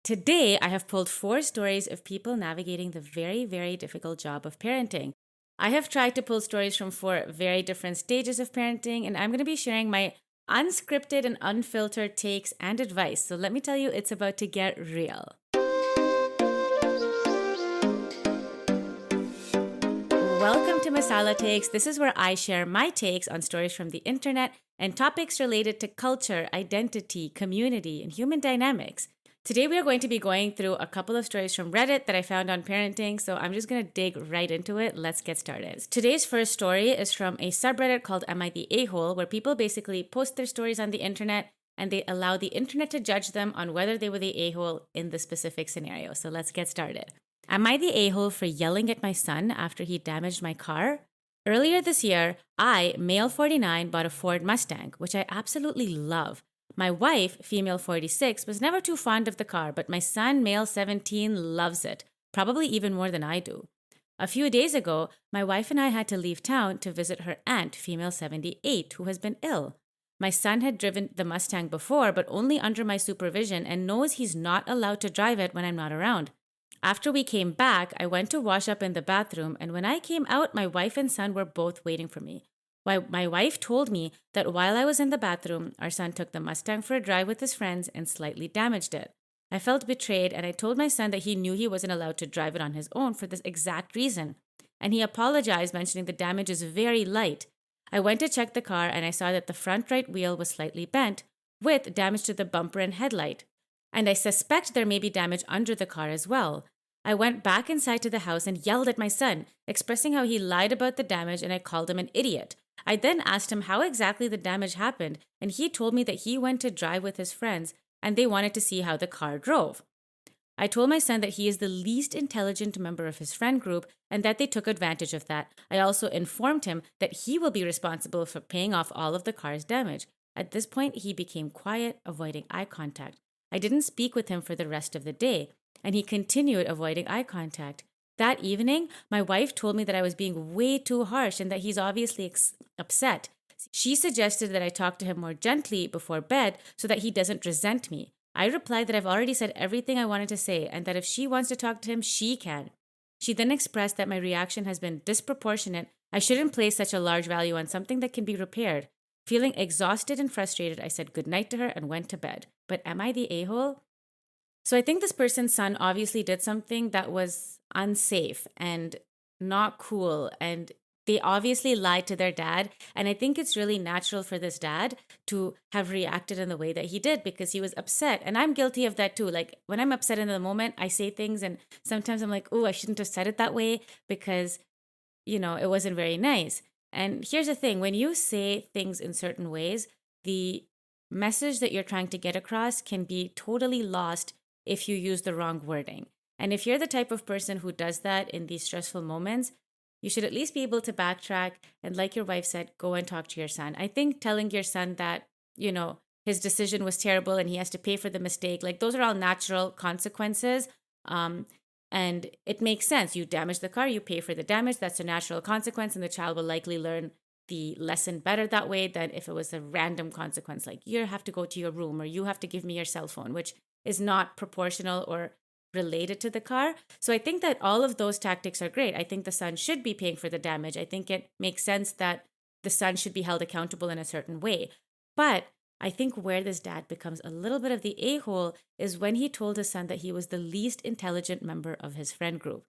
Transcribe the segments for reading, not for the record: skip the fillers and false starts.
Today, I have pulled 4 stories of people navigating the very, very difficult job of parenting. I have tried to pull stories from 4 very different stages of parenting, and I'm going to be sharing my unscripted and unfiltered takes and advice. So let me tell you, it's about to get real. Welcome to Masala Takes. This is where I share my takes on stories from the internet and topics related to culture, identity, community, and human dynamics. Today, we are going to be going through a couple of stories from Reddit that I found on parenting, so I'm just going to dig right into it. Let's get started. Today's first story is from a subreddit called Am I the A-hole, where people basically post their stories on the internet and they allow the internet to judge them on whether they were the a-hole in the specific scenario. So let's get started. Am I the a-hole for yelling at my son after he damaged my car? Earlier this year, I, male 49, bought a Ford Mustang, which I absolutely love. My wife, female 46, was never too fond of the car, but my son, male 17, loves it, probably even more than I do. A few days ago, my wife and I had to leave town to visit her aunt, female 78, who has been ill. My son had driven the Mustang before, but only under my supervision, and knows he's not allowed to drive it when I'm not around. After we came back, I went to wash up in the bathroom, and when I came out, my wife and son were both waiting for me. My wife told me that while I was in the bathroom, our son took the Mustang for a drive with his friends and slightly damaged it. I felt betrayed, and I told my son that he knew he wasn't allowed to drive it on his own for this exact reason. And he apologized, mentioning the damage is very light. I went to check the car, and I saw that the front right wheel was slightly bent, with damage to the bumper and headlight. And I suspect there may be damage under the car as well. I went back inside to the house and yelled at my son, expressing how he lied about the damage, and I called him an idiot. I then asked him how exactly the damage happened, and he told me that he went to drive with his friends and they wanted to see how the car drove. I told my son that he is the least intelligent member of his friend group and that they took advantage of that. I also informed him that he will be responsible for paying off all of the car's damage. At this point, he became quiet, avoiding eye contact. I didn't speak with him for the rest of the day, and he continued avoiding eye contact. That evening, my wife told me that I was being way too harsh and that he's obviously upset. She suggested that I talk to him more gently before bed so that he doesn't resent me. I replied that I've already said everything I wanted to say and that if she wants to talk to him, she can. She then expressed that my reaction has been disproportionate. I shouldn't place such a large value on something that can be repaired. Feeling exhausted and frustrated, I said goodnight to her and went to bed. But am I the a-hole? So I think this person's son obviously did something that was unsafe and not cool, and they obviously lied to their dad. And I think it's really natural for this dad to have reacted in the way that he did because he was upset. And I'm guilty of that too. Like when I'm upset in the moment, I say things and sometimes I'm like, oh, I shouldn't have said it that way because, it wasn't very nice. And here's the thing, when you say things in certain ways, the message that you're trying to get across can be totally lost if you use the wrong wording. And if you're the type of person who does that in these stressful moments, you should at least be able to backtrack and, like your wife said, go and talk to your son. I think telling your son that, his decision was terrible and he has to pay for the mistake, like those are all natural consequences. And it makes sense. You damage the car, you pay for the damage. That's a natural consequence, and the child will likely learn the lesson better that way than if it was a random consequence, like you have to go to your room or you have to give me your cell phone, which is not proportional or related to the car. So I think that all of those tactics are great. I think the son should be paying for the damage. I think it makes sense that the son should be held accountable in a certain way. But I think where this dad becomes a little bit of the a-hole is when he told his son that he was the least intelligent member of his friend group.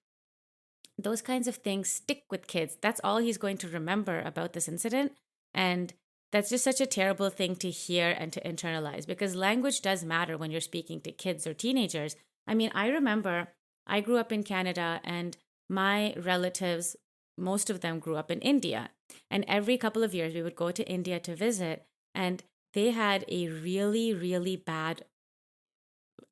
Those kinds of things stick with kids. That's all he's going to remember about this incident. And that's just such a terrible thing to hear and to internalize because language does matter when you're speaking to kids or teenagers. I mean, I remember I grew up in Canada and my relatives, most of them grew up in India. And every couple of years we would go to India to visit, and they had a really, really bad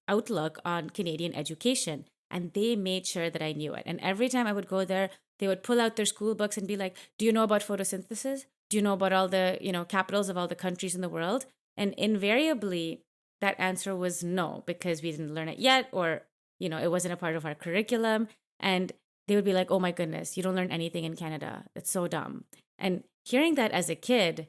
outlook on Canadian education. And they made sure that I knew it. And every time I would go there, they would pull out their school books and be like, do you know about photosynthesis? Do you know about all the, capitals of all the countries in the world? And invariably, that answer was no, because we didn't learn it yet, or, it wasn't a part of our curriculum. And they would be like, oh my goodness, you don't learn anything in Canada. That's so dumb. And hearing that as a kid,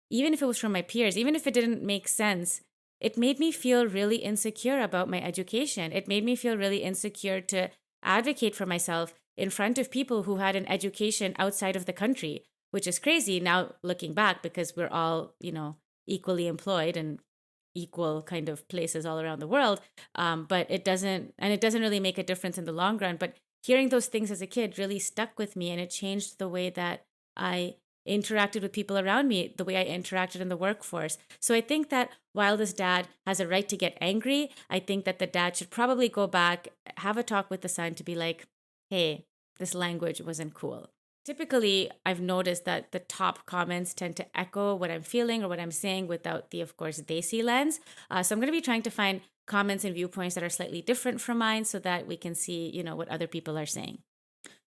even if it was from my peers, even if it didn't make sense, it made me feel really insecure about my education. It made me feel really insecure to advocate for myself in front of people who had an education outside of the country, which is crazy now looking back because we're all, equally employed and equal kind of places all around the world. But it doesn't really make a difference in the long run. But hearing those things as a kid really stuck with me, and it changed the way that I interacted with people around me, the way I interacted in the workforce. So I think that while this dad has a right to get angry, I think that the dad should probably go back, have a talk with the son to be like, hey, this language wasn't cool. Typically, I've noticed that the top comments tend to echo what I'm feeling or what I'm saying without the, of course, they see lens. So I'm going to be trying to find comments and viewpoints that are slightly different from mine so that we can see, what other people are saying.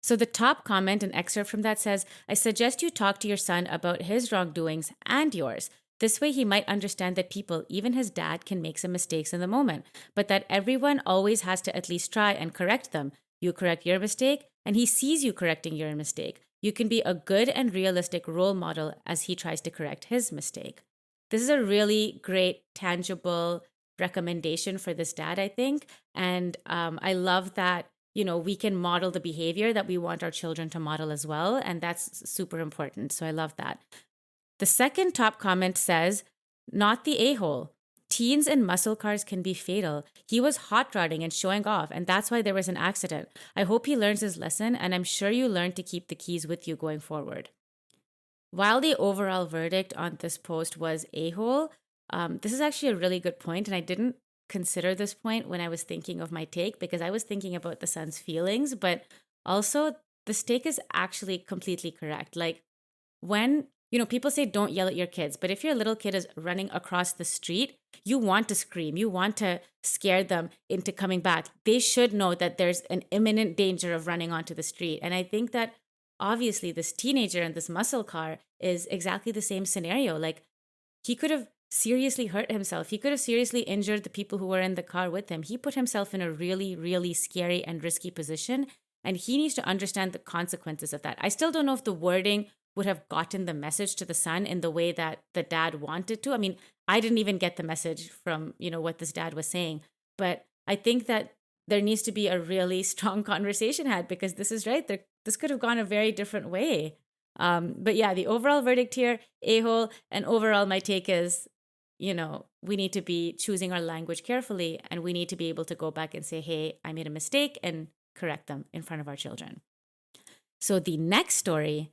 So the top comment, an excerpt from that says, I suggest you talk to your son about his wrongdoings and yours. This way he might understand that people, even his dad, can make some mistakes in the moment, but that everyone always has to at least try and correct them. You correct your mistake, and he sees you correcting your mistake. You can be a good and realistic role model as he tries to correct his mistake. This is a really great, tangible recommendation for this dad, I think. And I love that, we can model the behavior that we want our children to model as well. And that's super important. So I love that. The second top comment says, not the a-hole. Teens in muscle cars can be fatal. He was hot rodding and showing off, and that's why there was an accident. I hope he learns his lesson, and I'm sure you learn to keep the keys with you going forward. While the overall verdict on this post was a-hole, this is actually a really good point, and I didn't consider this point when I was thinking of my take because I was thinking about the son's feelings, but also this take is actually completely correct. Like when people say don't yell at your kids, but if your little kid is running across the street, you want to scream, you want to scare them into coming back. They should know that there's an imminent danger of running onto the street. And I think that obviously this teenager in this muscle car is exactly the same scenario. Like he could have seriously hurt himself. He could have seriously injured the people who were in the car with him. He put himself in a really, really scary and risky position. And he needs to understand the consequences of that. I still don't know if the wording would have gotten the message to the son in the way that the dad wanted to. I mean, I didn't even get the message from, what this dad was saying. But I think that there needs to be a really strong conversation had because this is right. This could have gone a very different way. But yeah, the overall verdict here, a-hole, and overall my take is, we need to be choosing our language carefully and we need to be able to go back and say, hey, I made a mistake and correct them in front of our children. So the next story,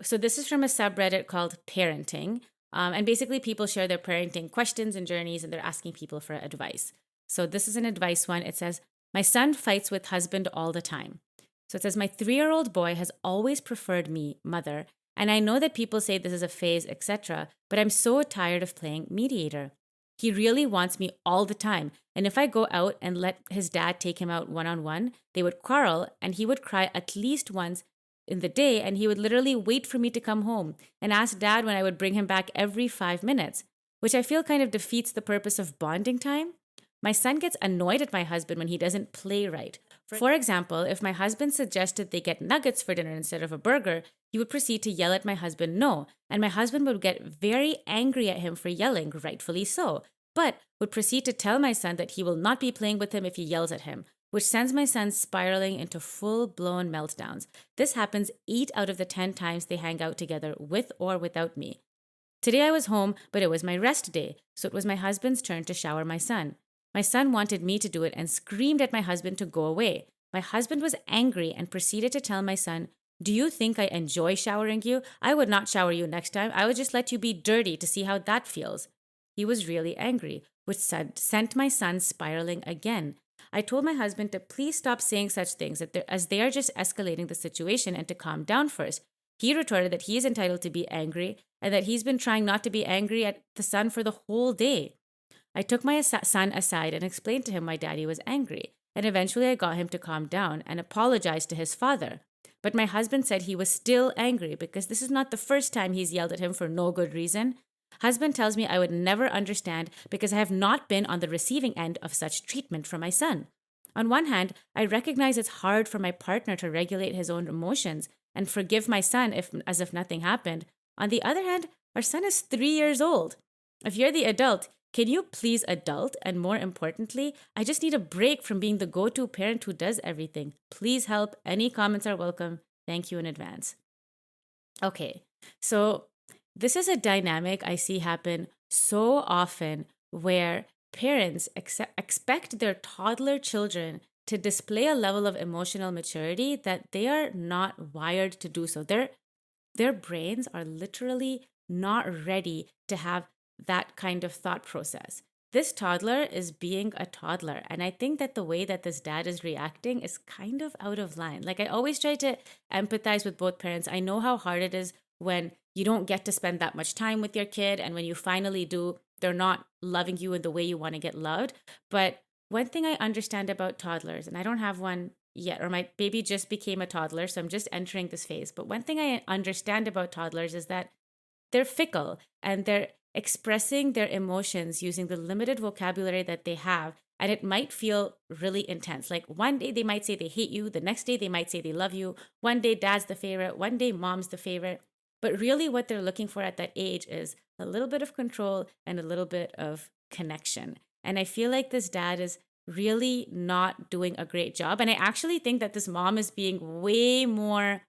so this is from a subreddit called Parenting. And basically people share their parenting questions and journeys and they're asking people for advice. So this is an advice one. It says, my son fights with husband all the time. So it says, my 3-year-old boy has always preferred me, mother, and I know that people say this is a phase, etc., but I'm so tired of playing mediator. He really wants me all the time, and if I go out and let his dad take him out one-on-one, they would quarrel, and he would cry at least once in the day, and he would literally wait for me to come home and ask dad when I would bring him back every 5 minutes, which I feel kind of defeats the purpose of bonding time. My son gets annoyed at my husband when he doesn't play right. For example, if my husband suggested they get nuggets for dinner instead of a burger, he would proceed to yell at my husband no, and my husband would get very angry at him for yelling, rightfully so, but would proceed to tell my son that he will not be playing with him if he yells at him, which sends my son spiraling into full-blown meltdowns. This happens 8 out of the 10 times they hang out together with or without me. Today I was home, but it was my rest day, so it was my husband's turn to shower my son. My son wanted me to do it and screamed at my husband to go away. My husband was angry and proceeded to tell my son, do you think I enjoy showering you? I would not shower you next time. I would just let you be dirty to see how that feels. He was really angry, which sent my son spiraling again. I told my husband to please stop saying such things as they are just escalating the situation and to calm down first. He retorted that he is entitled to be angry and that he's been trying not to be angry at the son for the whole day. I took my son aside and explained to him why daddy was angry, and eventually I got him to calm down and apologized to his father. But my husband said he was still angry because this is not the first time he's yelled at him for no good reason. Husband tells me I would never understand because I have not been on the receiving end of such treatment from my son. On one hand, I recognize it's hard for my partner to regulate his own emotions and forgive my son as if nothing happened. On the other hand, our son is 3 years old. If you're the adult, Can you please adult? And more importantly, I just need a break from being the go to parent who does everything. Please help. Any comments are welcome. Thank you in advance. Okay, so this is a dynamic I see happen so often where parents expect their toddler children to display a level of emotional maturity that they are not wired to do so. Their brains are literally not ready to have that kind of thought process. This toddler is being a toddler. And I think that the way that this dad is reacting is kind of out of line. Like, I always try to empathize with both parents. I know how hard it is when you don't get to spend that much time with your kid. And when you finally do, they're not loving you in the way you want to get loved. But one thing I understand about toddlers, and I don't have one yet, or my baby just became a toddler, so I'm just entering this phase. But one thing I understand about toddlers is that they're fickle and they're expressing their emotions using the limited vocabulary that they have. And it might feel really intense. Like one day they might say they hate you, the next day they might say they love you. One day dad's the favorite, one day mom's the favorite. But really, what they're looking for at that age is a little bit of control and a little bit of connection. And I feel like this dad is really not doing a great job. And I actually think that this mom is being way more,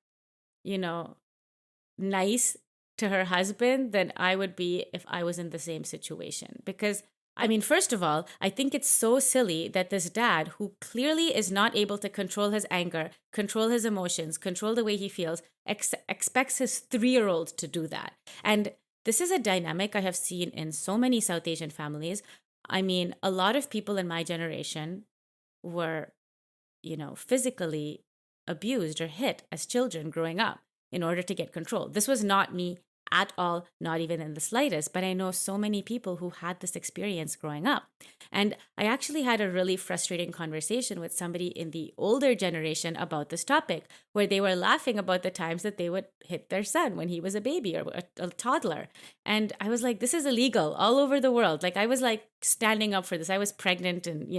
nice to her husband than I would be if I was in the same situation. Because, I mean, first of all, I think it's so silly that this dad, who clearly is not able to control his anger, control his emotions, control the way he feels, expects his 3-year-old to do that. And this is a dynamic I have seen in so many South Asian families. I mean, a lot of people in my generation were, physically abused or hit as children growing up in order to get control. This was not me at all, not even in the slightest, but I know so many people who had this experience growing up. And I actually had a really frustrating conversation with somebody in the older generation about this topic, where they were laughing about the times that they would hit their son when he was a baby or a toddler. And I was like, this is illegal all over the world. Like, I was like standing up for this. I was pregnant and,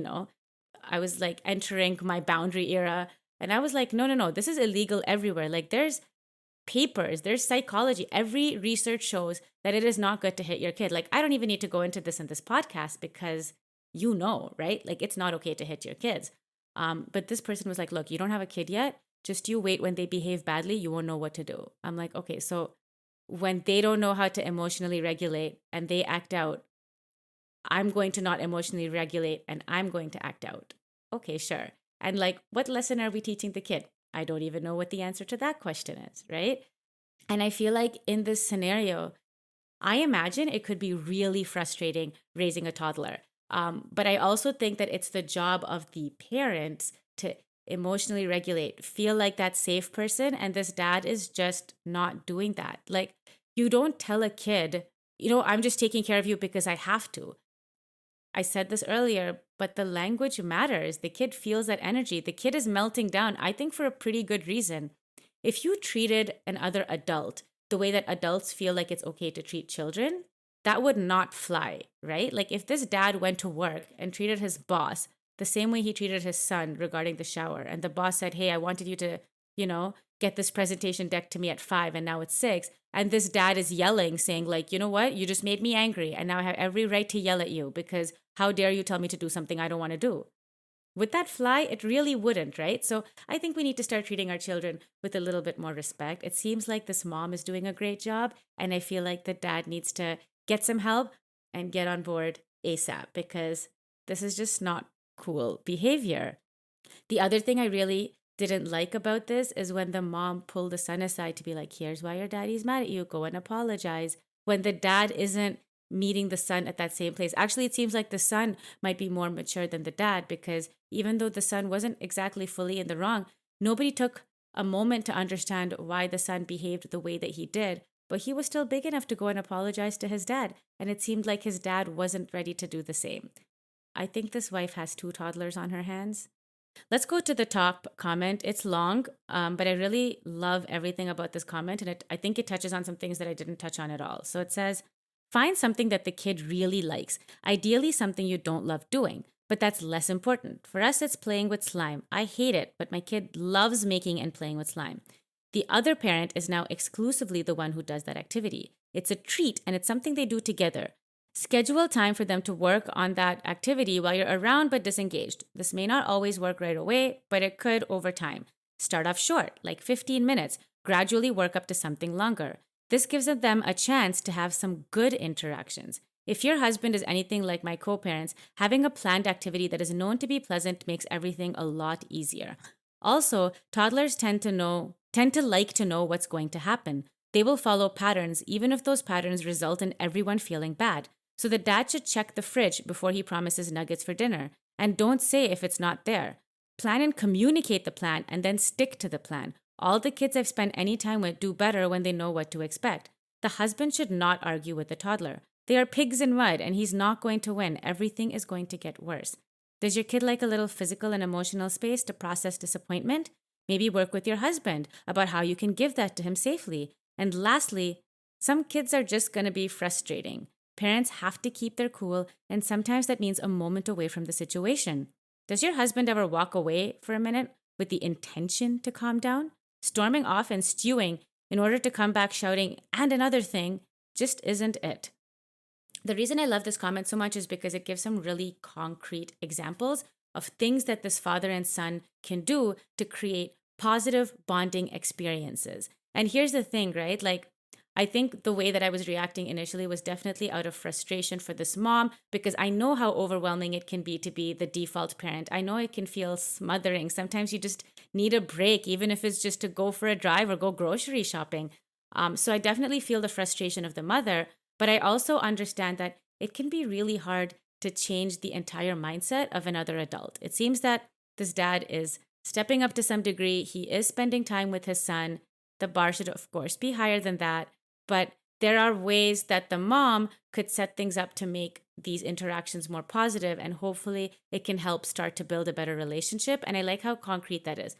I was like entering my boundary era. And I was like, no, this is illegal everywhere. Like, there's papers, there's psychology. Every research shows that it is not good to hit your kid. Like, I don't even need to go into this in this podcast because right? Like, it's not okay to hit your kids. But this person was like, look, you don't have a kid yet. Just you wait. When they behave badly, you won't know what to do. I'm like, okay, so when they don't know how to emotionally regulate and they act out, I'm going to not emotionally regulate and I'm going to act out. Okay, sure. And like, what lesson are we teaching the kid? I don't even know what the answer to that question is, right? And I feel like in this scenario, I imagine it could be really frustrating raising a toddler. But I also think that it's the job of the parents to emotionally regulate, feel like that safe person. And this dad is just not doing that. Like, you don't tell a kid, I'm just taking care of you because I have to. I said this earlier, but the language matters. The kid feels that energy. The kid is melting down, I think, for a pretty good reason. If you treated an other adult the way that adults feel like it's okay to treat children, that would not fly, right? Like, if this dad went to work and treated his boss the same way he treated his son regarding the shower, and the boss said, hey, I wanted you to, get this presentation deck to me at 5 and now it's 6. And this dad is yelling, saying like, you know what? You just made me angry. And now I have every right to yell at you because how dare you tell me to do something I don't want to do? Would that fly? It really wouldn't, right? So I think we need to start treating our children with a little bit more respect. It seems like this mom is doing a great job. And I feel like the dad needs to get some help and get on board ASAP because this is just not cool behavior. The other thing I really didn't like about this is when the mom pulled the son aside to be like, here's why your daddy's mad at you, go and apologize, when the dad isn't meeting the son at that same place. Actually, it seems like the son might be more mature than the dad because even though the son wasn't exactly fully in the wrong, nobody took a moment to understand why the son behaved the way that he did. But he was still big enough to go and apologize to his dad. And it seemed like his dad wasn't ready to do the same. I think this wife has 2 toddlers on her hands. Let's go to the top comment. It's long, but I really love everything about this comment. And I think it touches on some things that I didn't touch on at all. So it says, find something that the kid really likes. Ideally, something you don't love doing, but that's less important. For us, it's playing with slime. I hate it, but my kid loves making and playing with slime. The other parent is now exclusively the one who does that activity. It's a treat and it's something they do together. Schedule time for them to work on that activity while you're around but disengaged. This may not always work right away, but it could over time. Start off short, like 15 minutes, gradually work up to something longer. This gives them a chance to have some good interactions. If your husband is anything like my co parents, having a planned activity that is known to be pleasant makes everything a lot easier. Also, toddlers tend to like to know what's going to happen. They will follow patterns, even if those patterns result in everyone feeling bad. So the dad should check the fridge before he promises nuggets for dinner. And don't say if it's not there. Plan and communicate the plan and then stick to the plan. All the kids I've spent any time with do better when they know what to expect. The husband should not argue with the toddler. They are pigs in mud and he's not going to win. Everything is going to get worse. Does your kid like a little physical and emotional space to process disappointment? Maybe work with your husband about how you can give that to him safely. And lastly, some kids are just going to be frustrating. Parents have to keep their cool, and sometimes that means a moment away from the situation. Does your husband ever walk away for a minute with the intention to calm down? Storming off and stewing in order to come back shouting, and another thing, just isn't it. The reason I love this comment so much is because it gives some really concrete examples of things that this father and son can do to create positive bonding experiences. And here's the thing, right? Like, I think the way that I was reacting initially was definitely out of frustration for this mom, because I know how overwhelming it can be to be the default parent. I know it can feel smothering. Sometimes you just need a break, even if it's just to go for a drive or go grocery shopping. So I definitely feel the frustration of the mother, but I also understand that it can be really hard to change the entire mindset of another adult. It seems that this dad is stepping up to some degree. He is spending time with his son. The bar should, of course, be higher than that. But there are ways that the mom could set things up to make these interactions more positive, and hopefully it can help start to build a better relationship. And I like how concrete that is.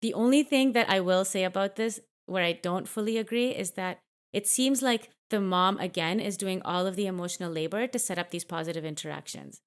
The only thing that I will say about this, where I don't fully agree, is that it seems like the mom, again, is doing all of the emotional labor to set up these positive interactions.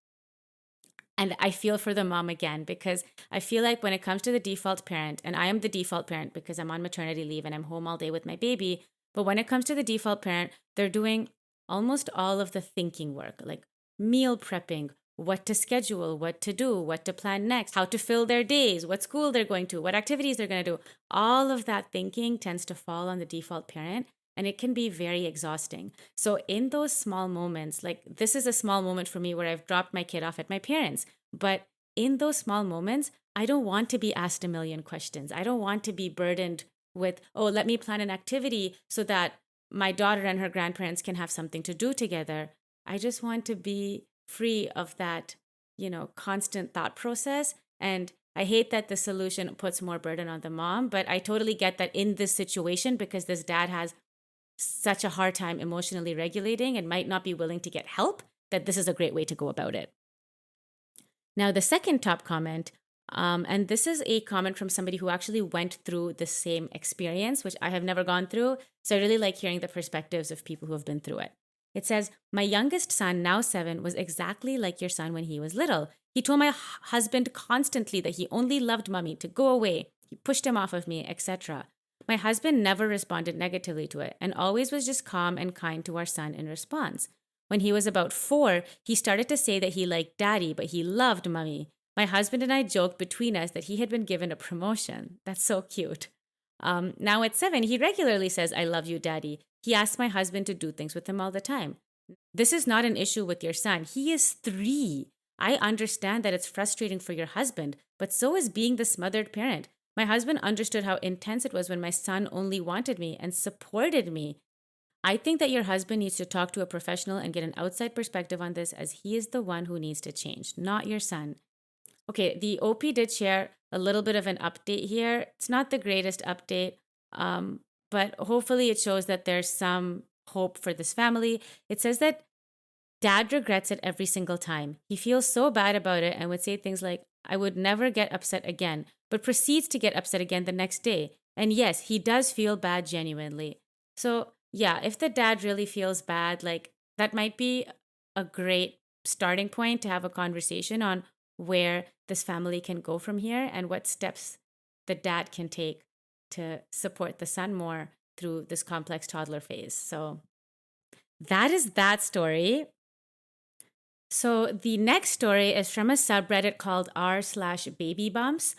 And I feel for the mom again, because I feel like when it comes to the default parent, and I am the default parent because I'm on maternity leave and I'm home all day with my baby, but when it comes to the default parent, they're doing almost all of the thinking work, like meal prepping, what to schedule, what to do, what to plan next, how to fill their days, what school they're going to, what activities they're going to do. All of that thinking tends to fall on the default parent, and it can be very exhausting. So in those small moments, like this is a small moment for me where I've dropped my kid off at my parents', but in those small moments, I don't want to be asked a million questions. I don't want to be burdened with, oh, let me plan an activity so that my daughter and her grandparents can have something to do together. I just want to be free of that, constant thought process. And I hate that the solution puts more burden on the mom, but I totally get that in this situation, because this dad has such a hard time emotionally regulating and might not be willing to get help, that this is a great way to go about it. Now, the second top comment, and this is a comment from somebody who actually went through the same experience, which I have never gone through. So I really like hearing the perspectives of people who have been through it. It says, my youngest son, now 7, was exactly like your son when he was little. He told my husband constantly that he only loved mommy, to go away. He pushed him off of me, etc. My husband never responded negatively to it and always was just calm and kind to our son in response. When he was about 4, he started to say that he liked daddy, but he loved mommy. My husband and I joked between us that he had been given a promotion. That's so cute. Now at 7, he regularly says, I love you, daddy. He asks my husband to do things with him all the time. This is not an issue with your son. He is 3. I understand that it's frustrating for your husband, but so is being the smothered parent. My husband understood how intense it was when my son only wanted me and supported me. I think that your husband needs to talk to a professional and get an outside perspective on this, as he is the one who needs to change, not your son. Okay, the OP did share a little bit of an update here. It's not the greatest update, but hopefully it shows that there's some hope for this family. It says that dad regrets it every single time. He feels so bad about it and would say things like, I would never get upset again, but proceeds to get upset again the next day. And yes, he does feel bad genuinely. So yeah, if the dad really feels bad, like that might be a great starting point to have a conversation on where this family can go from here and what steps the dad can take to support the son more through this complex toddler phase. So that is that story. So the next story is from a subreddit called r/baby bumps.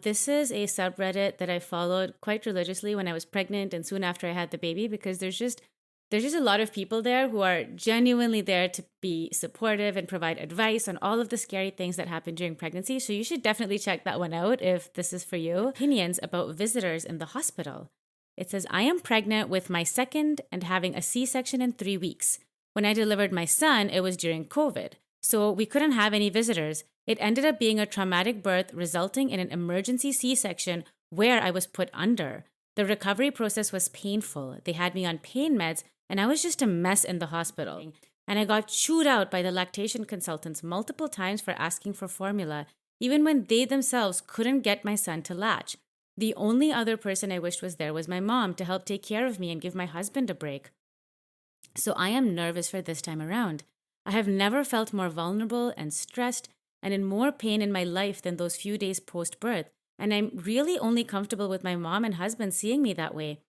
This is a subreddit that I followed quite religiously when I was pregnant and soon after I had the baby because there's just a lot of people there who are genuinely there to be supportive and provide advice on all of the scary things that happen during pregnancy. So you should definitely check that one out if this is for you. Opinions about visitors in the hospital. It says, I am pregnant with my second and having a C-section in 3 weeks. When I delivered my son, it was during COVID. So we couldn't have any visitors. It ended up being a traumatic birth, resulting in an emergency C-section where I was put under. The recovery process was painful. They had me on pain meds, and I was just a mess in the hospital. And I got chewed out by the lactation consultants multiple times for asking for formula, even when they themselves couldn't get my son to latch. The only other person I wished was there was my mom to help take care of me and give my husband a break. So I am nervous for this time around. I have never felt more vulnerable and stressed and in more pain in my life than those few days post-birth. And I'm really only comfortable with my mom and husband seeing me that way.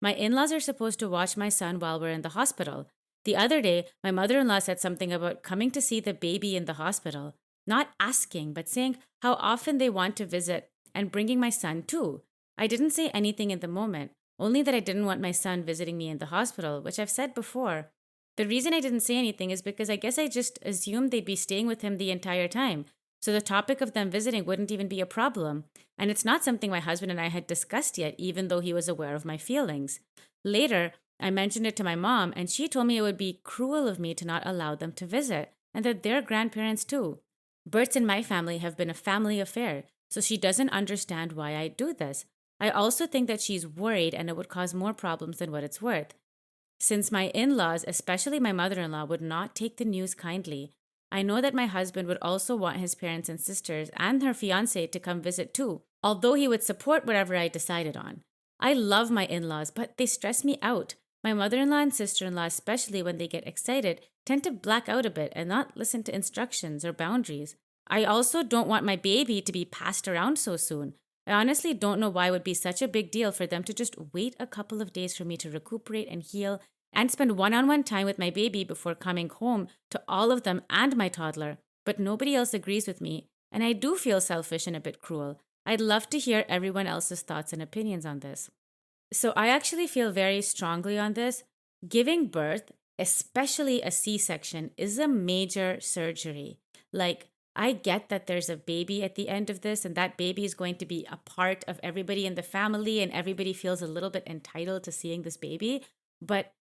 My in-laws are supposed to watch my son while we're in the hospital. The other day, my mother-in-law said something about coming to see the baby in the hospital. Not asking, but saying how often they want to visit and bringing my son too. I didn't say anything in the moment, only that I didn't want my son visiting me in the hospital, which I've said before. The reason I didn't say anything is because I guess I just assumed they'd be staying with him the entire time. So the topic of them visiting wouldn't even be a problem. And it's not something my husband and I had discussed yet, even though he was aware of my feelings. Later, I mentioned it to my mom, and she told me it would be cruel of me to not allow them to visit, and that they're grandparents too. Births in my family have been a family affair, so she doesn't understand why I do this. I also think that she's worried and it would cause more problems than what it's worth. Since my in-laws, especially my mother-in-law, would not take the news kindly, I know that my husband would also want his parents and sisters and her fiancé to come visit too, although he would support whatever I decided on. I love my in-laws, but they stress me out. My mother-in-law and sister-in-law, especially when they get excited, tend to black out a bit and not listen to instructions or boundaries. I also don't want my baby to be passed around so soon. I honestly don't know why it would be such a big deal for them to just wait a couple of days for me to recuperate and heal and spend one-on-one time with my baby before coming home to all of them and my toddler. But nobody else agrees with me, and I do feel selfish and a bit cruel. I'd love to hear everyone else's thoughts and opinions on this. So I actually feel very strongly on this. Giving birth, especially a C-section, is a major surgery. Like, I get that there's a baby at the end of this, and that baby is going to be a part of everybody in the family, and everybody feels a little bit entitled to seeing this baby. But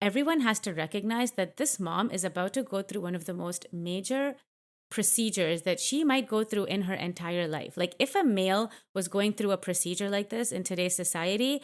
everyone has to recognize that this mom is about to go through one of the most major procedures that she might go through in her entire life. Like, if a male was going through a procedure like this in today's society,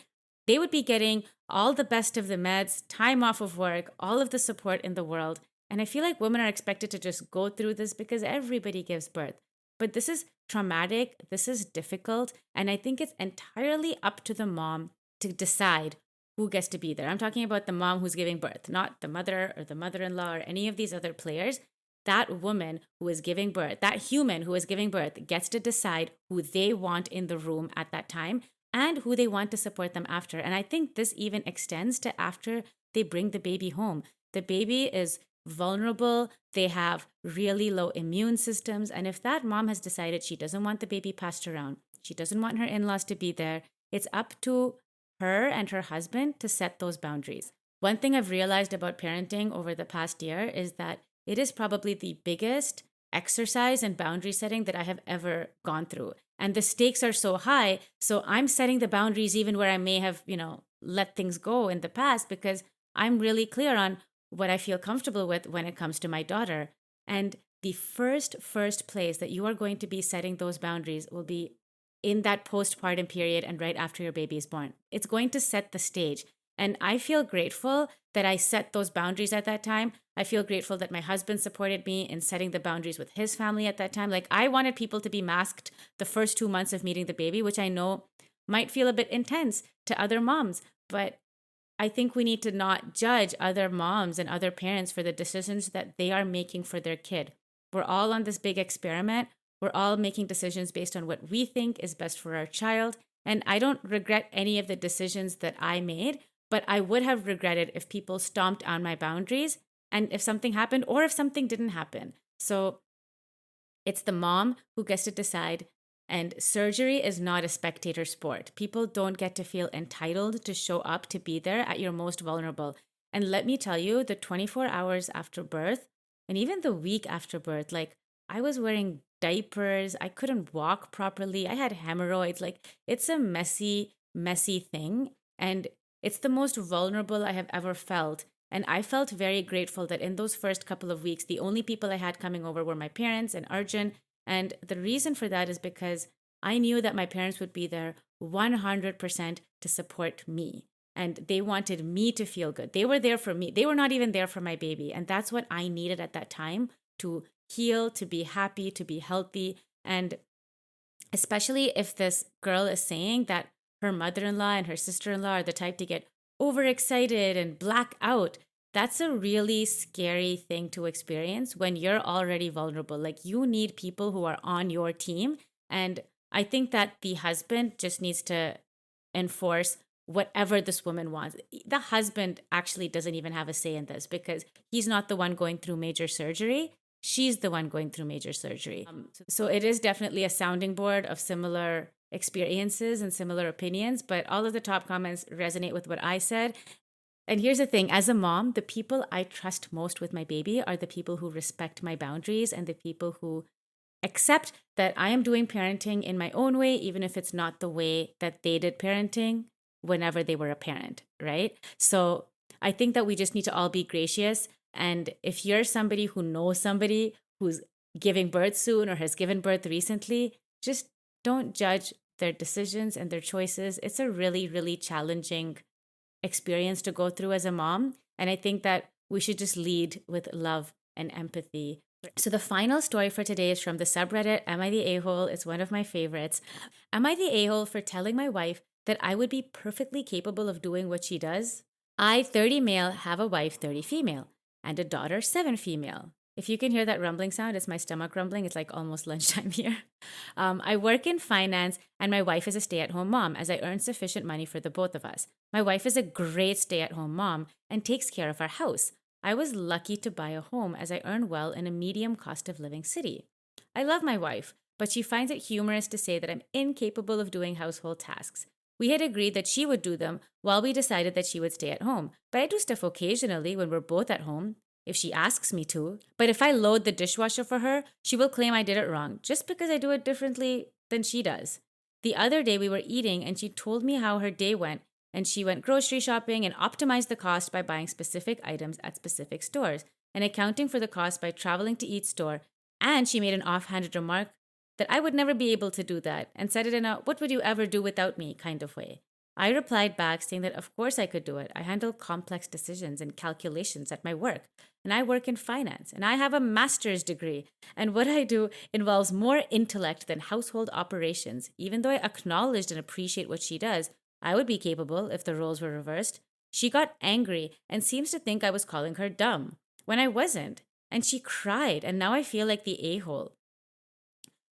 they would be getting all the best of the meds, time off of work, all of the support in the world. And I feel like women are expected to just go through this because everybody gives birth. But this is traumatic, this is difficult, and I think it's entirely up to the mom to decide who gets to be there. I'm talking about the mom who's giving birth, not the mother or the mother-in-law or any of these other players. That woman who is giving birth, that human who is giving birth, gets to decide who they want in the room at that time and who they want to support them after. And I think this even extends to after they bring the baby home. The baby is vulnerable, they have really low immune systems, and if that mom has decided she doesn't want the baby passed around, she doesn't want her in-laws to be there, it's up to her and her husband to set those boundaries. One thing I've realized about parenting over the past year is that it is probably the biggest exercise and boundary setting that I have ever gone through. And the stakes are so high, so I'm setting the boundaries even where I may have, let things go in the past because I'm really clear on what I feel comfortable with when it comes to my daughter. And the first place that you are going to be setting those boundaries will be in that postpartum period and right after your baby is born. It's going to set the stage. And I feel grateful that I set those boundaries at that time. I feel grateful that my husband supported me in setting the boundaries with his family at that time. Like, I wanted people to be masked the first 2 months of meeting the baby, which I know might feel a bit intense to other moms, but I think we need to not judge other moms and other parents for the decisions that they are making for their kid. We're all on this big experiment. We're all making decisions based on what we think is best for our child. And I don't regret any of the decisions that I made, but I would have regretted if people stomped on my boundaries and if something happened or if something didn't happen. So it's the mom who gets to decide. And surgery is not a spectator sport. People don't get to feel entitled to show up to be there at your most vulnerable. And let me tell you, the 24 hours after birth and even the week after birth, like I was wearing diapers, I couldn't walk properly, I had hemorrhoids. Like it's a messy, messy thing. And it's the most vulnerable I have ever felt. And I felt very grateful that in those first couple of weeks, the only people I had coming over were my parents and Arjun. And the reason for that is because I knew that my parents would be there 100% to support me. And they wanted me to feel good. They were there for me. They were not even there for my baby. And that's what I needed at that time to heal, to be happy, to be healthy. And especially if this girl is saying that her mother-in-law and her sister-in-law are the type to get overexcited and black out, that's a really scary thing to experience when you're already vulnerable. Like you need people who are on your team. And I think that the husband just needs to enforce whatever this woman wants. The husband actually doesn't even have a say in this because he's not the one going through major surgery. She's the one going through major surgery. So it is definitely a sounding board of similar experiences and similar opinions, but all of the top comments resonate with what I said. And here's the thing, as a mom, the people I trust most with my baby are the people who respect my boundaries and the people who accept that I am doing parenting in my own way, even if it's not the way that they did parenting whenever they were a parent, right? So I think that we just need to all be gracious. And if you're somebody who knows somebody who's giving birth soon or has given birth recently, just don't judge their decisions and their choices. It's a really, really challenging experience to go through as a mom. And I think that we should just lead with love and empathy. So the final story for today is from the subreddit, Am I the A-hole? It's one of my favorites. Am I the a-hole for telling my wife that I would be perfectly capable of doing what she does? I, 30 male, have a wife, 30 female, and a daughter, 7 female. If you can hear that rumbling sound, it's my stomach rumbling. It's like almost lunchtime here. I work in finance, and my wife is a stay-at-home mom as I earn sufficient money for the both of us. My wife is a great stay-at-home mom and takes care of our house. I was lucky to buy a home as I earn well in a medium cost of living city. I love my wife, but she finds it humorous to say that I'm incapable of doing household tasks. We had agreed that she would do them while we decided that she would stay at home, but I do stuff occasionally when we're both at home, if she asks me to. But if I load the dishwasher for her, she will claim I did it wrong just because I do it differently than she does. The other day we were eating and she told me how her day went, and she went grocery shopping and optimized the cost by buying specific items at specific stores and accounting for the cost by traveling to each store. And she made an offhanded remark that I would never be able to do that and said it in a "what would you ever do without me" kind of way. I replied back saying that of course I could do it. I handle complex decisions and calculations at my work, and I work in finance, and I have a master's degree, and what I do involves more intellect than household operations. Even though I acknowledged and appreciate what she does, I would be capable if the roles were reversed. She got angry and seems to think I was calling her dumb when I wasn't, and she cried, and now I feel like the a-hole.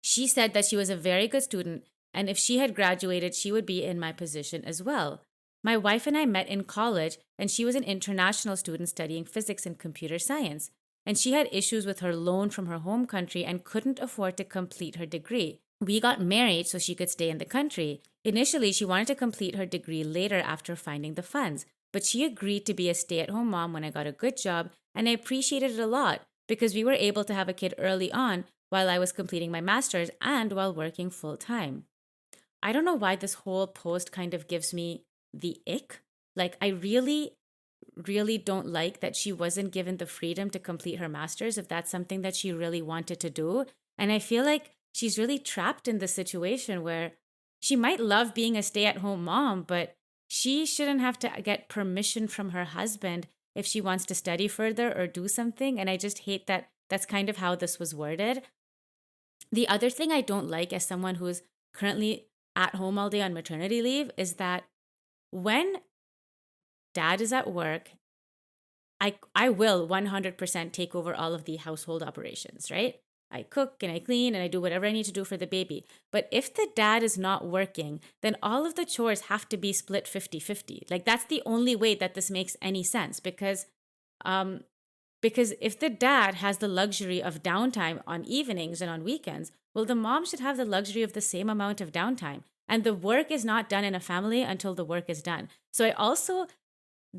She said that she was a very good student, and if she had graduated, she would be in my position as well. My wife and I met in college, and she was an international student studying physics and computer science. And she had issues with her loan from her home country and couldn't afford to complete her degree. We got married so she could stay in the country. Initially, she wanted to complete her degree later after finding the funds, but she agreed to be a stay-at-home mom when I got a good job, and I appreciated it a lot because we were able to have a kid early on while I was completing my master's and while working full-time. I don't know why this whole post kind of gives me the ick. Like, I really, really don't like that she wasn't given the freedom to complete her master's if that's something that she really wanted to do. And I feel like she's really trapped in this situation where she might love being a stay-at-home mom, but she shouldn't have to get permission from her husband if she wants to study further or do something. And I just hate that that's kind of how this was worded. The other thing I don't like as someone who's currently at home all day on maternity leave is that when dad is at work, I will 100% take over all of the household operations, right? I cook and I clean and I do whatever I need to do for the baby. But if the dad is not working, then all of the chores have to be split 50-50. Like, that's the only way that this makes any sense because Because if the dad has the luxury of downtime on evenings and on weekends, well, the mom should have the luxury of the same amount of downtime. And the work is not done in a family until the work is done. So I also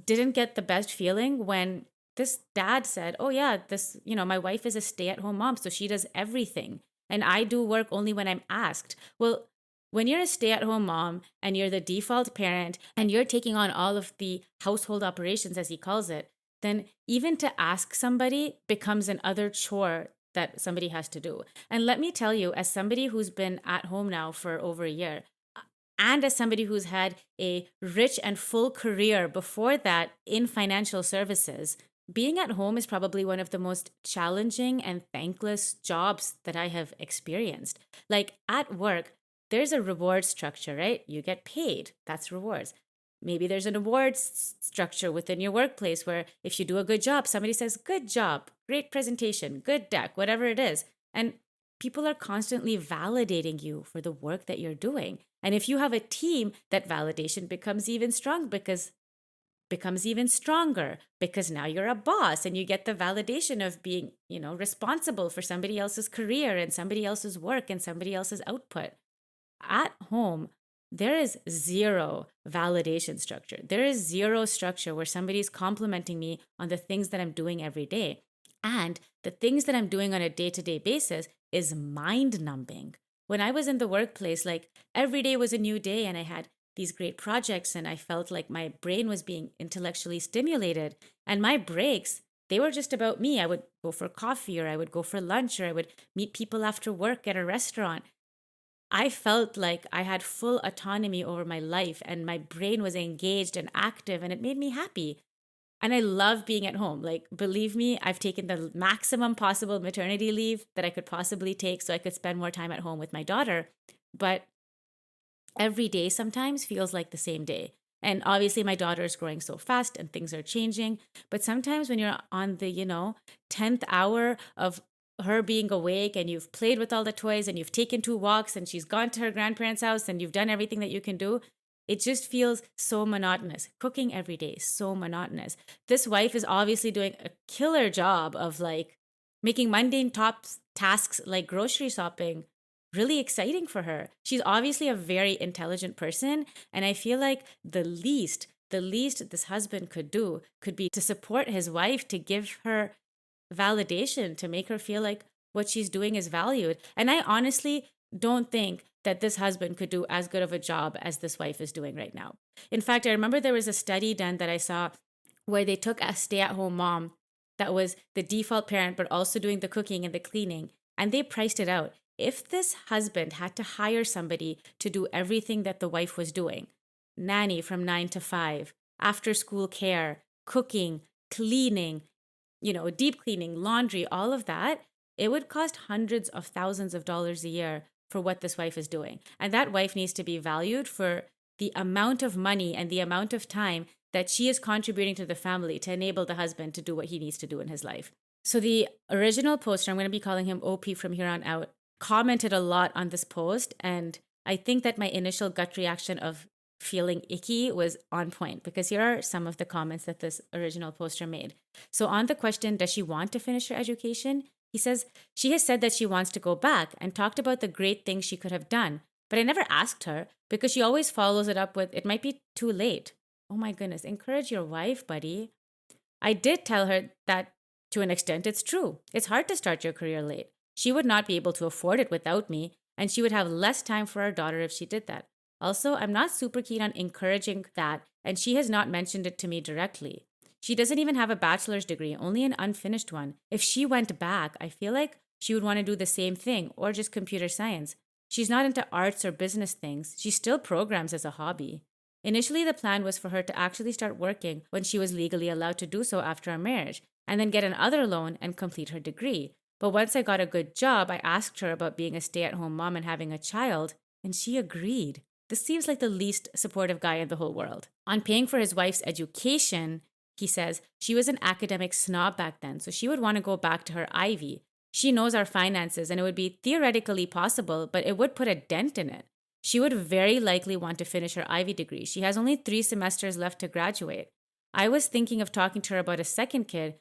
didn't get the best feeling when this dad said, "Oh, yeah, my wife is a stay at home mom, so she does everything. And I do work only when I'm asked." Well, when you're a stay at home mom and you're the default parent and you're taking on all of the household operations, as he calls it, then even to ask somebody becomes an other chore that somebody has to do. And let me tell you, as somebody who's been at home now for over a year, and as somebody who's had a rich and full career before that in financial services, being at home is probably one of the most challenging and thankless jobs that I have experienced. Like at work, there's a reward structure, right? You get paid, that's rewards. Maybe there's an awards structure within your workplace where if you do a good job, somebody says, "Good job, great presentation, good deck," whatever it is. And people are constantly validating you for the work that you're doing. And if you have a team, that validation becomes even stronger because now you're a boss and you get the validation of being, responsible for somebody else's career and somebody else's work and somebody else's output. At home, there is zero validation structure. There is zero structure where somebody's complimenting me on the things that I'm doing every day. And the things that I'm doing on a day-to-day basis is mind-numbing. When I was in the workplace, like every day was a new day and I had these great projects and I felt like my brain was being intellectually stimulated. And my breaks, they were just about me. I would go for coffee or I would go for lunch or I would meet people after work at a restaurant. I felt like I had full autonomy over my life and my brain was engaged and active and it made me happy. And I love being at home. Like, believe me, I've taken the maximum possible maternity leave that I could possibly take so I could spend more time at home with my daughter. But every day sometimes feels like the same day. And obviously my daughter is growing so fast and things are changing. But sometimes when you're on the, 10th hour of her being awake and you've played with all the toys and you've taken 2 walks and she's gone to her grandparents' house and you've done everything that you can do, it just feels so monotonous. Cooking every day is so monotonous. This wife is obviously doing a killer job of like making mundane top tasks like grocery shopping really exciting for her. She's obviously a very intelligent person. And I feel like the least this husband could do could be to support his wife, to give her validation, to make her feel like what she's doing is valued. And I honestly don't think that this husband could do as good of a job as this wife is doing right now. In fact, I remember there was a study done that I saw where they took a stay-at-home mom that was the default parent, but also doing the cooking and the cleaning, and they priced it out. If this husband had to hire somebody to do everything that the wife was doing, nanny from 9 to 5, after school care, cooking, cleaning, deep cleaning, laundry, all of that, it would cost hundreds of thousands of dollars a year for what this wife is doing. And that wife needs to be valued for the amount of money and the amount of time that she is contributing to the family to enable the husband to do what he needs to do in his life. So the original poster, I'm going to be calling him OP from here on out, commented a lot on this post. And I think that my initial gut reaction of feeling icky was on point, because here are some of the comments that this original poster made. So on the question, does she want to finish her education? He says, she has said that she wants to go back and talked about the great things she could have done. But I never asked her because she always follows it up with, it might be too late. Oh my goodness, encourage your wife, buddy. I did tell her that to an extent it's true. It's hard to start your career late. She would not be able to afford it without me, and she would have less time for our daughter if she did that. Also, I'm not super keen on encouraging that, and she has not mentioned it to me directly. She doesn't even have a bachelor's degree, only an unfinished one. If she went back, I feel like she would want to do the same thing, or just computer science. She's not into arts or business things. She still programs as a hobby. Initially, the plan was for her to actually start working when she was legally allowed to do so after our marriage, and then get another loan and complete her degree. But once I got a good job, I asked her about being a stay-at-home mom and having a child, and she agreed. This seems like the least supportive guy in the whole world. On paying for his wife's education, he says, she was an academic snob back then, so she would want to go back to her Ivy. She knows our finances, and it would be theoretically possible, but it would put a dent in it. She would very likely want to finish her Ivy degree. She has only 3 semesters left to graduate. I was thinking of talking to her about a second kid.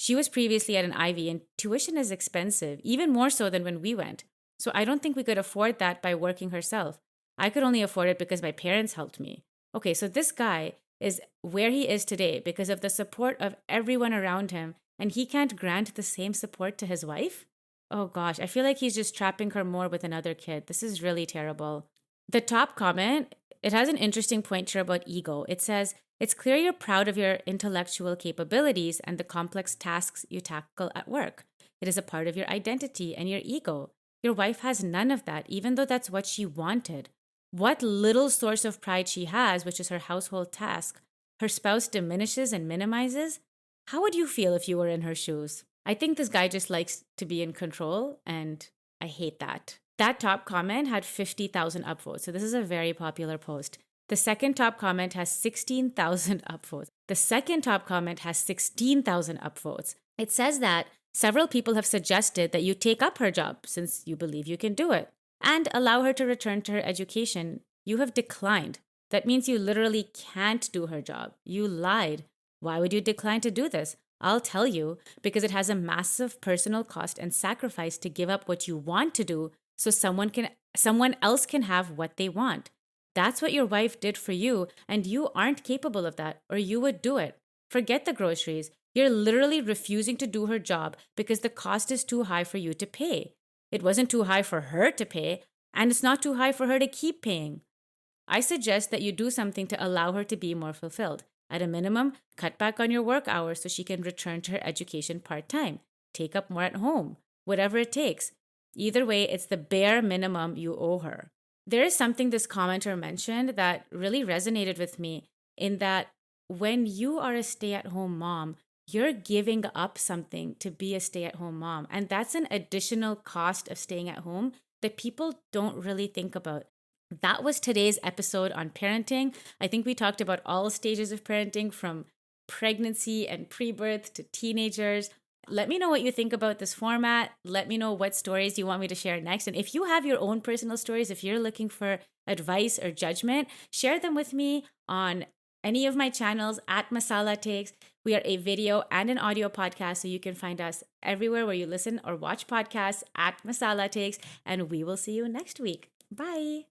She was previously at an Ivy, and tuition is expensive, even more so than when we went. So I don't think we could afford that by working herself. I could only afford it because my parents helped me. Okay, so this guy is where he is today because of the support of everyone around him, and he can't grant the same support to his wife? Oh gosh, I feel like he's just trapping her more with another kid. This is really terrible. The top comment, it has an interesting point here about ego. It says, it's clear you're proud of your intellectual capabilities and the complex tasks you tackle at work. It is a part of your identity and your ego. Your wife has none of that, even though that's what she wanted. What little source of pride she has, which is her household task, her spouse diminishes and minimizes. How would you feel if you were in her shoes? I think this guy just likes to be in control, and I hate that. That top comment had 50,000 upvotes, so this is a very popular post. The second top comment has 16,000 upvotes. The second top comment has 16,000 upvotes. It says that several people have suggested that you take up her job since you believe you can do it and allow her to return to her education. You have declined. That means you literally can't do her job. You lied. Why would you decline to do this? I'll tell you, because it has a massive personal cost and sacrifice to give up what you want to do so someone else can have what they want. That's what your wife did for you, and you aren't capable of that, or you would do it. Forget the groceries. You're literally refusing to do her job because the cost is too high for you to pay. It wasn't too high for her to pay, and it's not too high for her to keep paying. I suggest that you do something to allow her to be more fulfilled. At a minimum, cut back on your work hours so she can return to her education part-time. Take up more at home, whatever it takes. Either way, it's the bare minimum you owe her. There is something this commenter mentioned that really resonated with me, in that when you are a stay-at-home mom, you're giving up something to be a stay-at-home mom. And that's an additional cost of staying at home that people don't really think about. That was today's episode on parenting. I think we talked about all stages of parenting, from pregnancy and pre-birth to teenagers. Let me know what you think about this format. Let me know what stories you want me to share next. And if you have your own personal stories, if you're looking for advice or judgment, share them with me on any of my channels at masalatakes. We are a video and an audio podcast, so you can find us everywhere where you listen or watch podcasts at masalatakes. And we will see you next week. Bye.